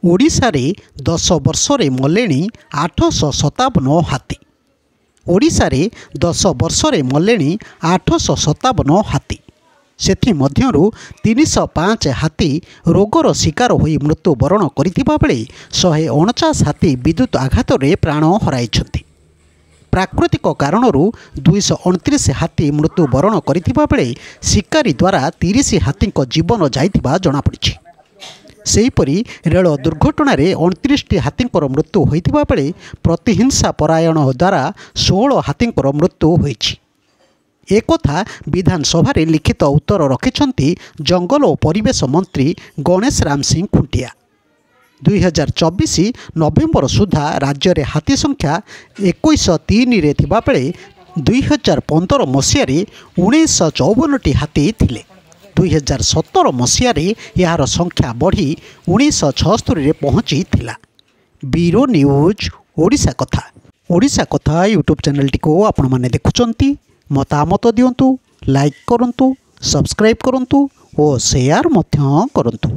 ଓଡ଼ିଶାରେ 10 ବର୍ଷରେ ମଲେଣି 857 ହାତୀ। ଓଡ଼ିଶାରେ 10 ବର୍ଷରେ ମଲେଣି 857 ହାତୀ। ସେଥିମଧ୍ୟରୁ 305 ହାତୀ ରୋଗର ଶିକାର ହୋଇ ମୃତ୍ୟୁବରଣ କରିଥିବା ବେଳେ 149 ହାତୀ ବିଦ୍ୟୁତ୍ ଆଘାତରେ ପ୍ରାଣ ହରାଇଛନ୍ତି। ପ୍ରାକୃତିକ କାରଣରୁ 229 ହାତୀ ମୃତ୍ୟୁବରଣ କରିଥିବା ବେଳେ ଶିକାରୀ ଦ୍ୱାରା 30 ହାତୀଙ୍କ ଜୀବନ ଯାଇଥିବା ଜଣାପଡ଼ିଛି। ସେହିପରି ରେଳ ଦୁର୍ଘଟଣାରେ 29ଟି ହାତୀଙ୍କର ମୃତ୍ୟୁ ହୋଇଥିବା ବେଳେ ପ୍ରତିହିଂସା ପରାୟଣ ଦ୍ୱାରା 16 ହାତୀଙ୍କର ମୃତ୍ୟୁ ହୋଇଛି। ଏକଥା ବିଧାନସଭାରେ ଲିଖିତ ଉତ୍ତର ରଖିଛନ୍ତି ଜଙ୍ଗଲ ଓ ପରିବେଶ ମନ୍ତ୍ରୀ ଗଣେଶ ରାମ ସିଂ ଖୁଣ୍ଟିଆ। 2024 ନଭେମ୍ବର ସୁଦ୍ଧା ରାଜ୍ୟରେ ହାତୀ ସଂଖ୍ୟା 2103ରେ ଥିବାବେଳେ 2015 ମସିହାରେ 1954ଟି ହାତୀ ଥିଲେ। 2017 ମସିହାରେ ଏହାର ସଂଖ୍ୟା ବଢ଼ି 1976ରେ ପହଞ୍ଚିଥିଲା। ବ୍ୟୁରୋ ନ୍ୟୁଜ୍ ଓଡ଼ିଶା କଥା। ଓଡ଼ିଶା କଥା ୟୁଟ୍ୟୁବ୍ ଚ୍ୟାନେଲଟିକୁ ଆପଣମାନେ ଦେଖୁଛନ୍ତି। ମତାମତ ଦିଅନ୍ତୁ, ଲାଇକ୍ କରନ୍ତୁ, ସବସ୍କ୍ରାଇବ୍ କରନ୍ତୁ ଓ ସେୟାର ମଧ୍ୟ କରନ୍ତୁ।